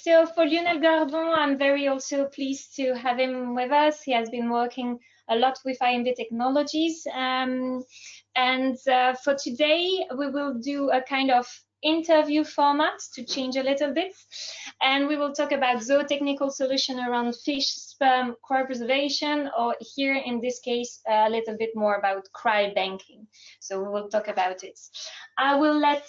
So for Lionel Goardon, I'm very also pleased to have him with us. He has been working a lot with INRAE technologies. And for today, we will do a kind of interview format to change a little bit. And we will talk about zootechnical solution around fish sperm cryopreservation, or here in this case, a little bit more about cryobanking. So we will talk about it. I will let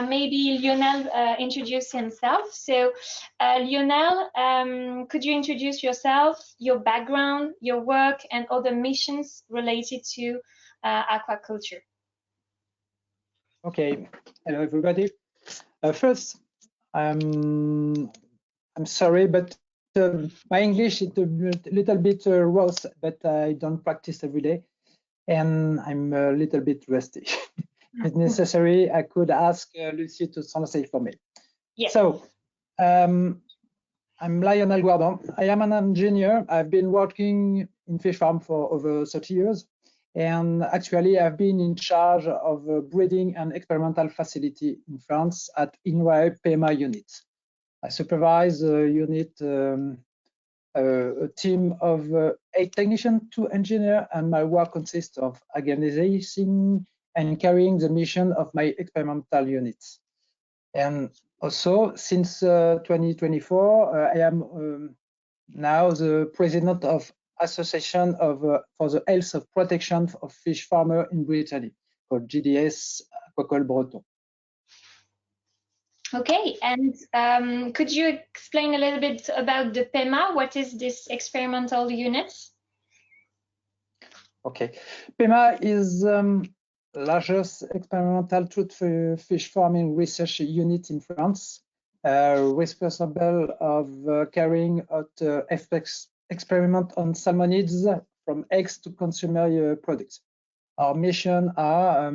maybe Lionel introduce himself. So Lionel, could you introduce yourself, your background, your work, and other missions related to aquaculture? Okay, hello everybody. First, I'm sorry, but my English is a little bit rough, but I don't practice every day, and I'm a little bit rusty. If necessary, I could ask Lucy to translate for me. Yes. So, I'm Lionel Goardon. I am an engineer. I've been working in fish farm for over 30 years. And actually, I've been in charge of a breeding and experimental facility in France at INRAE PEMA unit. I supervise a unit, a team of 8 technicians, 2 engineers, and my work consists of organizing and carrying the mission of my experimental units. And also, since 2024, I am now the president of Association for the Health of Protection of Fish Farmer in Brittany, called GDS Aquacole Breton. Okay, and could you explain a little bit about the PEMA? What is this experimental unit? Okay, PEMA is largest experimental trout fish farming research unit in France, responsible of carrying out experiment on salmonids from eggs to consumer products. Our mission are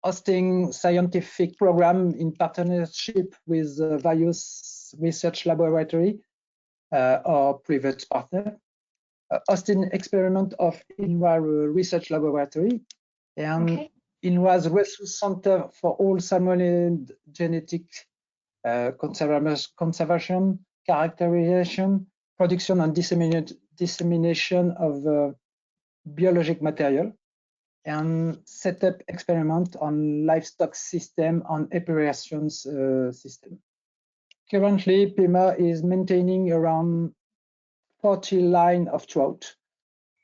hosting scientific program in partnership with various research laboratory or private partner, hosting experiment of INRAE research laboratory, and INRAE's research center for all salmonid genetic conservation, characterization, production, and dissemination of biologic material, and set up experiment on livestock system on operations system. Currently, PEMA is maintaining around 40 line of trout,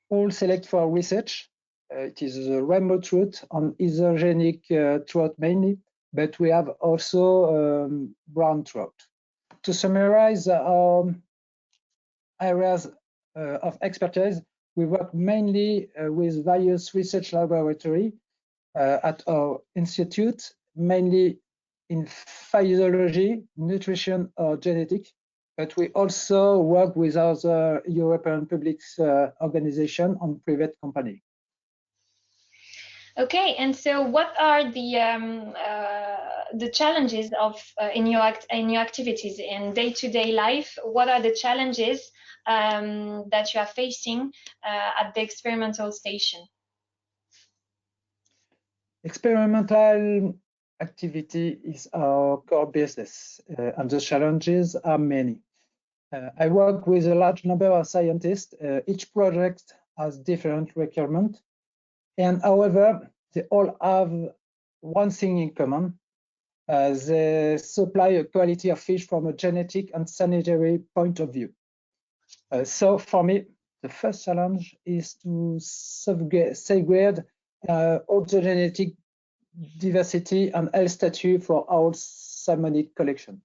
all select for research. It is a remote trout on isogenic trout mainly, but we have also brown trout. To summarize our areas of expertise, we work mainly with various research laboratories at our institute, mainly in physiology, nutrition, or genetics, but we also work with other European public organizations and private companies. Okay, and so what are the challenges of in your activities in day-to-day life? What are the challenges that you are facing at the experimental station? Experimental activity is our core business, and the challenges are many. I work with a large number of scientists. Each project has different requirements, and however, they all have one thing in common. They supply a quality of fish from a genetic and sanitary point of view. So for me, the first challenge is to safeguard all the genetic diversity and health status for our salmonid collection.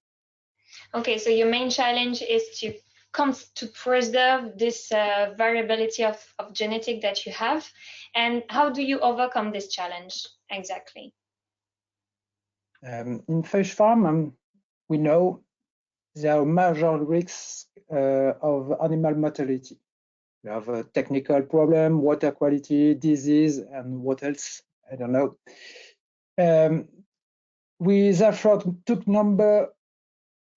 Okay, so your main challenge is to preserve this variability of genetic that you have, and how do you overcome this challenge exactly? In fish farm, we know there are major risks of animal mortality. We have a technical problem, water quality, disease, and what else? I don't know. We therefore took number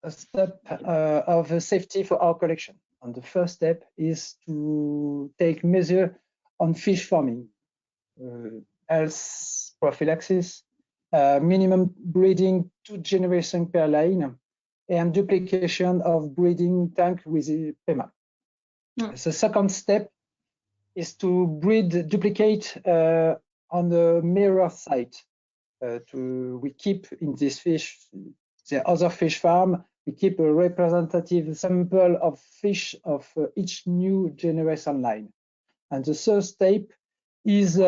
of steps of safety for our collection. And the first step is to take measure on fish farming, health prophylaxis, minimum breeding 2 generations per line, and duplication of breeding tank with PEMA. The second step is to duplicate on the mirror site. We keep in this fish, the other fish farm, we keep a representative sample of fish of each new generation line. And the third step is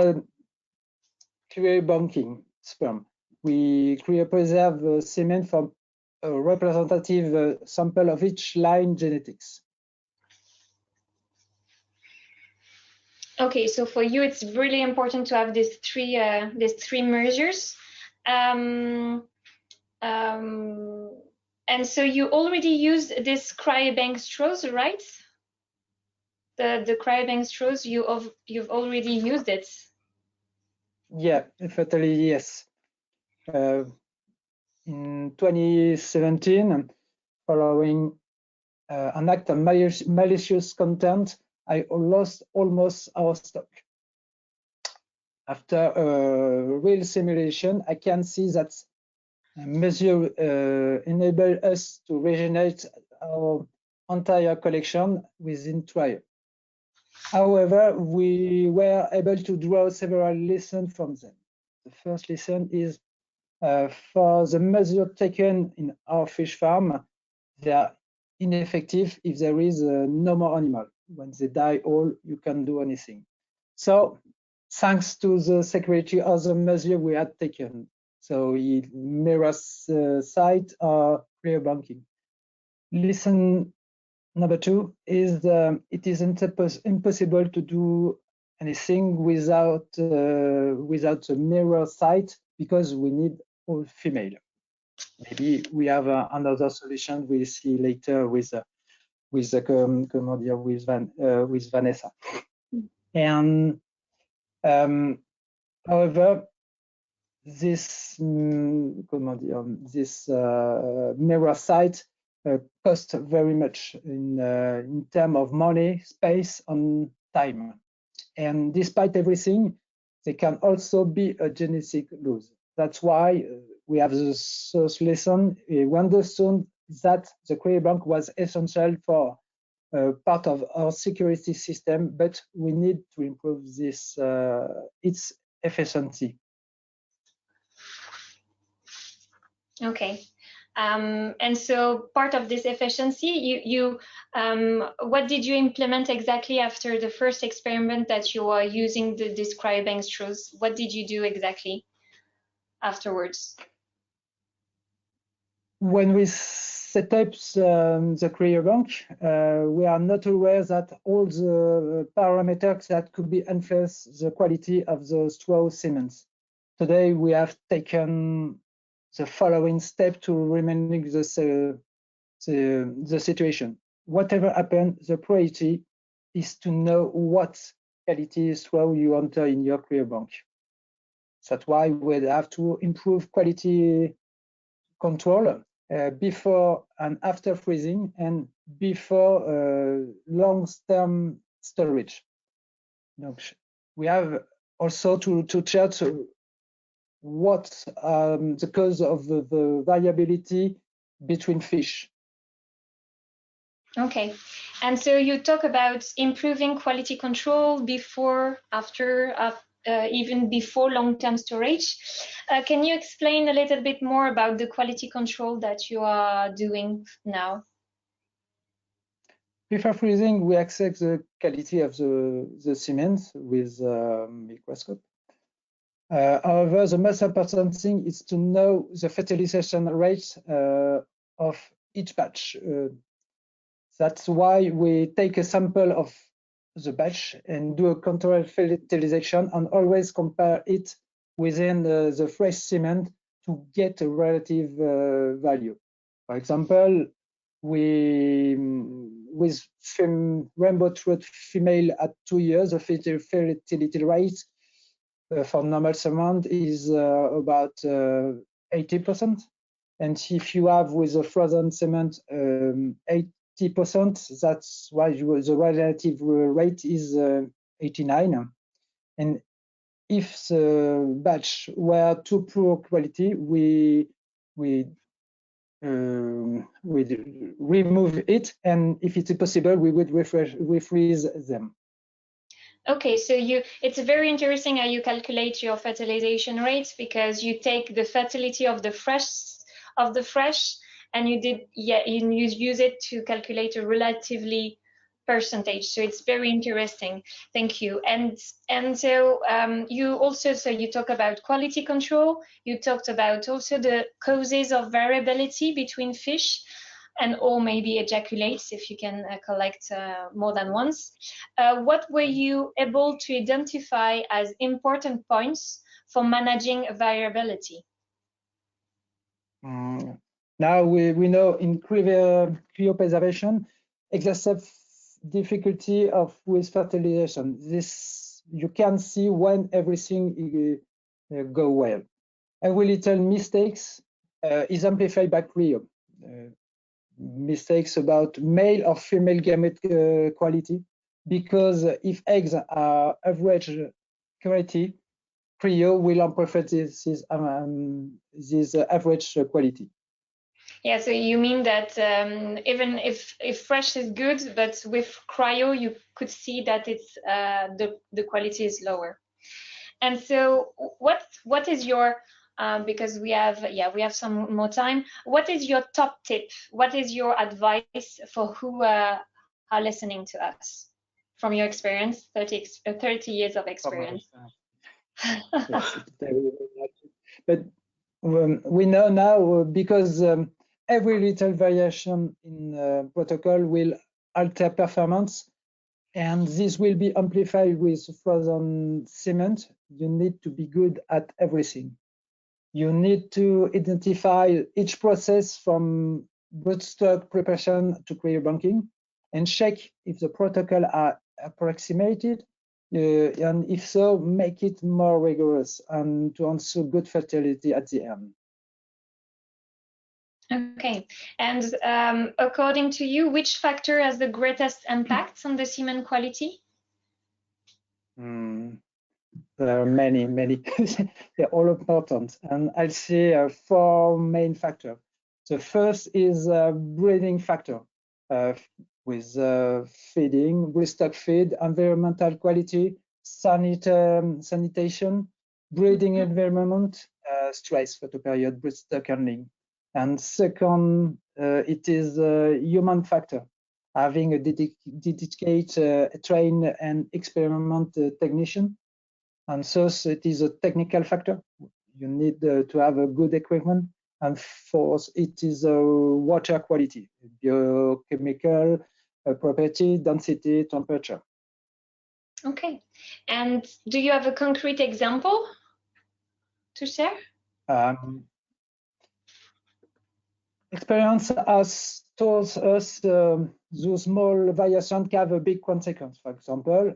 cryobanking sperm. We cryopreserve semen from a representative sample of each line genetics. Okay, so for you, it's really important to have these three measures. And so you already used this cryobank straws, right? The cryobank straws, you've already used it. Yeah, fatally, yes. In 2017, following an act of malicious content, I lost almost our stock. After a real simulation, I can see that measure enable us to regenerate our entire collection within trial. However, we were able to draw several lessons from them. The first lesson is for the measure taken in our fish farm, they are ineffective if there is no more animal. When they die all, you can't do anything. So thanks to the security of the measure we had taken. So it mirrors site or cryobanking. Lesson number two is it is impossible to do anything without a mirror site because we need all female. Maybe we have another solution we'll see later with Vanessa. And however, this mirror site costs very much in terms of money, space, and time. And despite everything, they can also be a genetic loss. That's why we have this first lesson. We understood that the cryobank was essential for part of our security system, but we need to improve this its efficiency. Okay. And so part of this efficiency, what did you implement exactly after the first experiment that you were using this cryobank straws? What did you do exactly afterwards? When we set up the cryobank, we are not aware that all the parameters that could be influence the quality of the straw cements. Today, we have taken the following step to remaining the situation. Whatever happens, the priority is to know what quality straw you enter in your cryobank. That's why we have to improve quality control before and after freezing and before long-term storage. We have also to check what the cause of the variability between fish. Okay, and so you talk about improving quality control before, after, even before long-term storage. Can you explain a little bit more about the quality control that you are doing now? Before freezing, we assess the quality of the cement with a microscope. However, the most important thing is to know the fertilization rate of each batch. That's why we take a sample of the batch and do a controlled fertilization and always compare it within the fresh cement to get a relative value. For example, with rainbow trout female at 2 years, the fertility rate for normal cement is about 80%. And if you have with a frozen cement 80%, that's why the relative rate is 89. And if the batch were too poor quality, we we'd remove it, and if it's possible, we would refreeze them. Okay, so it's very interesting how you calculate your fertilization rates, because you take the fertility of the fresh and you use it to calculate a relatively percentage. So it's very interesting. Thank you. And so you talk about quality control. You talked about also the causes of variability between fish, or maybe ejaculates if you can collect more than once. What were you able to identify as important points for managing variability? Now we know in cryopreservation exact difficulty with fertilization. This you can see when everything go well. Every little mistakes is amplified by cryo. Mistakes about male or female gamete quality, because if eggs are average quality, cryo will amplify this average quality. Yeah, so you mean that even if fresh is good, but with cryo you could see that it's the quality is lower. And so what is your because we have some more time, what is your top tip? What is your advice for who are listening to us from your experience, 30 years of experience? Yes, but we know now, because every little variation in protocol will alter performance, and this will be amplified with frozen cement. You need to be good at everything. You need to identify each process from broodstock preparation to cryobanking, and check if the protocol are approximated, and if so, make it more rigorous and to ensure good fertility at the end. Okay, and according to you, which factor has the greatest impact on the semen quality? There are many. They're all important, and I'll say 4 main factors. The first is breeding factor, with feeding, broodstock feed, environmental quality, sanitation, breeding environment, stress photoperiod, broodstock handling. And second, it is a human factor, having a dedicated trained and experiment technician. And so it is a technical factor. You need to have a good equipment. And fourth, it is water quality, biochemical property, density, temperature. Okay. And do you have a concrete example to share? Experience has told us those small variations have a big consequence. For example,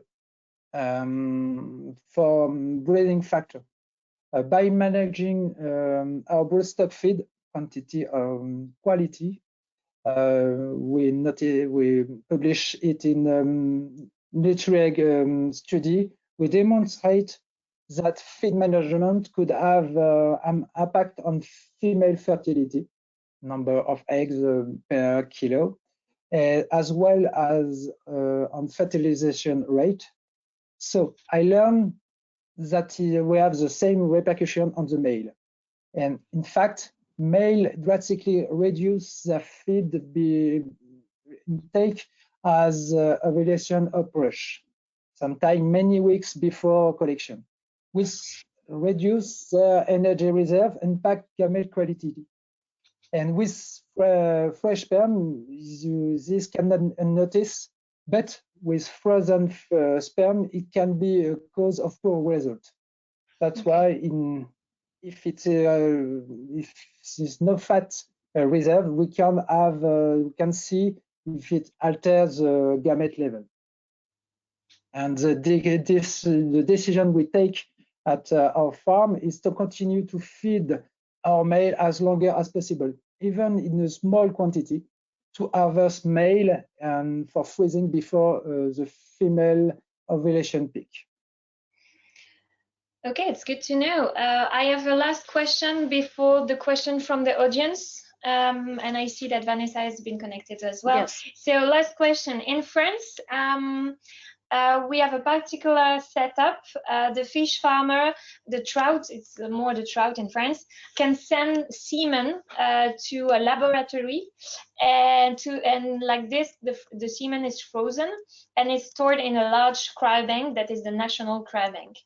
for breeding factor. By managing our broodstock feed quantity quality, we publish it in INRAE study. We demonstrate that feed management could have an impact on female fertility, number of eggs per kilo, as well as on fertilization rate. So I learned that we have the same repercussion on the male. And in fact, male drastically reduce their feed intake as ovulation approach, sometimes many weeks before collection, which reduce their energy reserve and impact gamete quality. And with fresh sperm, this cannot unnoticed, but with frozen sperm, it can be a cause of poor result. That's why if there's no fat reserve, we can see if it alters the gamete level. And the decision we take at our farm is to continue to feed our male as longer as possible, even in a small quantity, to harvest male and for freezing before the female ovulation peak. Okay, it's good to know. I have a last question before the question from the audience. And I see that Vanessa has been connected as well. Yes. So last question. In France, we have a particular setup. The fish farmer, the trout, it's more the trout in France, can send semen to a laboratory, and like this, the semen is frozen and is stored in a large cryobank that is the national cryobank.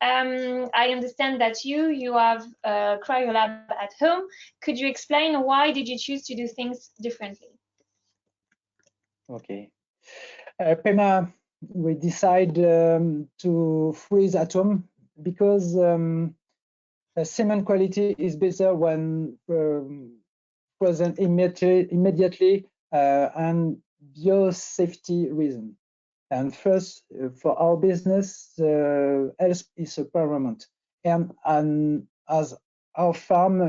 I understand that you have a cryolab at home. Could you explain why did you choose to do things differently? Okay. Pema, we decide to freeze at home because semen quality is better when frozen immediately and biosafety reason. And first, for our business, health is paramount. And as our farm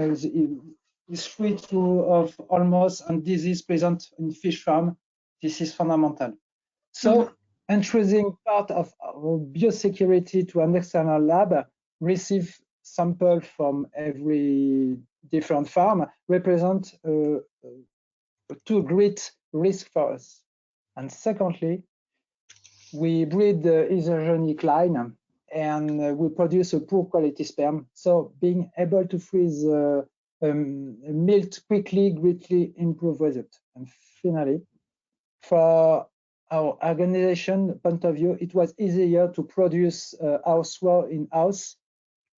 is free of almost and disease present in fish farm, this is fundamental. So, introducing part of our biosecurity to an external lab, receive sample from every different farm, represent two great risk for us. And secondly, we breed the isogenic line and we produce a poor quality sperm. So being able to freeze milk quickly greatly improve result. And finally, for our organization point of view, it was easier to produce our swell in-house,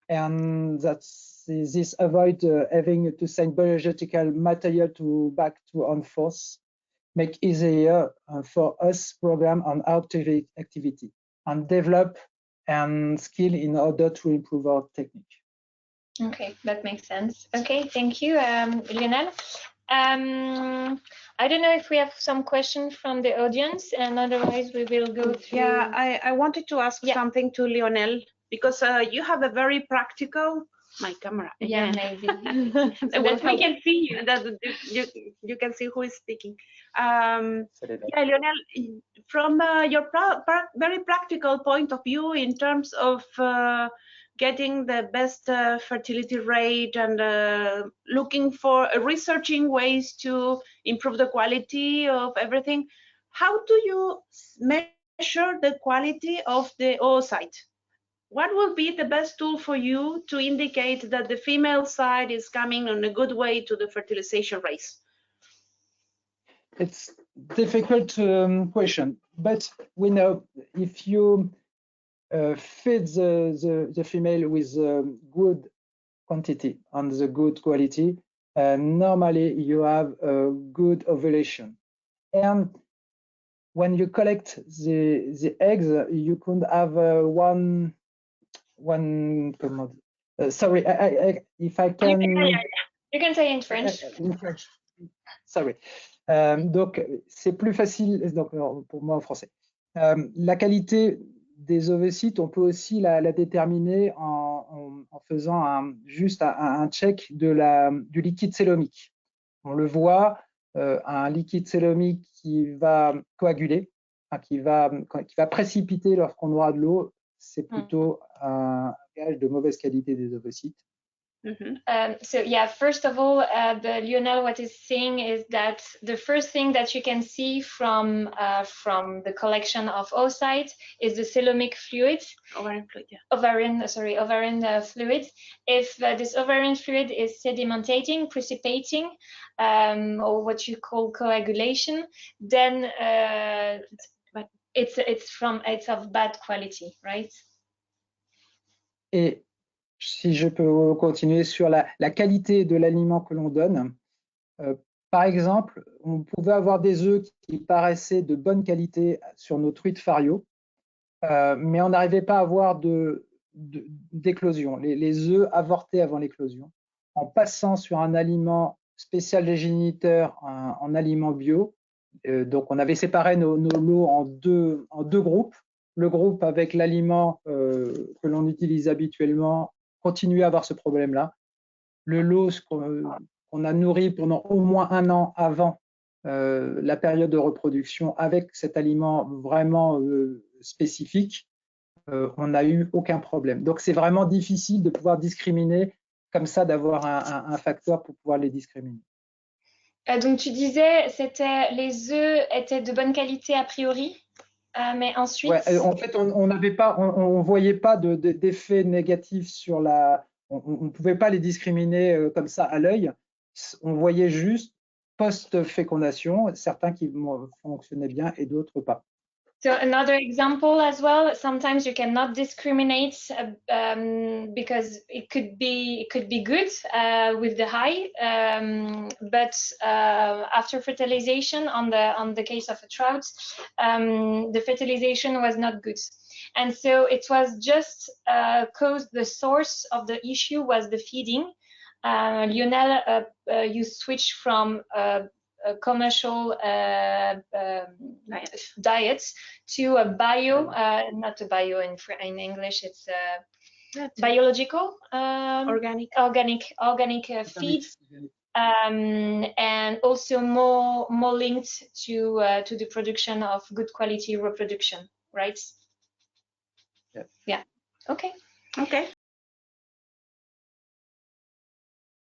and this avoid having to send biological material back to on force, make easier for us program on our activity and develop and skill in order to improve our technique. Okay, that makes sense. Okay, thank you, Lionel. I don't know if we have some questions from the audience, and otherwise we will go through. Yeah, I wanted to ask something to Lionel, because you have a very practical, my camera again. Yeah, maybe. That we can see you, that you can see who is speaking. Yeah, Lionel, from your very practical point of view in terms of getting the best fertility rate and looking for researching ways to improve the quality of everything, how do you measure the quality of the oocyte? What will be the best tool for you to indicate that the female side is coming on a good way to the fertilization race? It's difficult question, but we know if you feed the female with good quantity and the good quality, normally you have a good ovulation. And when you collect the eggs, you could have one sorry, if I can. You can say in French. In French. Sorry. Donc, c'est plus facile, donc, pour moi en français. La qualité des ovocytes, on peut aussi la déterminer en faisant juste un check du liquide célomique. On le voit, un liquide célomique qui va coaguler, enfin, qui va précipiter lorsqu'on aura de l'eau, c'est plutôt un gage de mauvaise qualité des ovocytes. So yeah, first of all, Lionel, what is saying is that the first thing that you can see from the collection of oocytes is the coelomic fluid. Ovarian fluid, yeah. Ovarian fluid. If this ovarian fluid is sedimentating, precipitating, or what you call coagulation, then it's of bad quality, right? Et si je peux continuer sur la qualité de l'aliment que l'on donne, par exemple, on pouvait avoir des œufs qui paraissaient de bonne qualité sur nos truites Fario, mais on n'arrivait pas à avoir d'éclosion. Les œufs avortaient avant l'éclosion. En passant sur un aliment spécial des géniteurs, en aliment bio, donc on avait séparé nos lots en deux groupes. Le groupe avec l'aliment que l'on utilise habituellement continuait à avoir ce problème-là. Le lot qu'on a nourri pendant au moins 1 an avant la période de reproduction avec cet aliment vraiment spécifique, on n'a eu aucun problème. Donc c'est vraiment difficile de pouvoir discriminer comme ça, d'avoir un facteur pour pouvoir les discriminer. Donc tu disais, les œufs étaient de bonne qualité a priori, mais ensuite. Ouais, en fait, on n'avait pas, on voyait pas d'effet négatif sur la. On ne pouvait pas les discriminer comme ça à l'œil. On voyait juste post-fécondation, certains qui fonctionnaient bien et d'autres pas. So another example as well, sometimes you cannot discriminate because it could be good with the high, but after fertilization, on the case of a trout, the fertilization was not good. And so it was just because the source of the issue was the feeding. Lionel, you switched from commercial diets to a bio, not a bio in English, it's biological, organic feed, and also more linked to the production of good quality reproduction, right? Yeah. Yeah. Okay.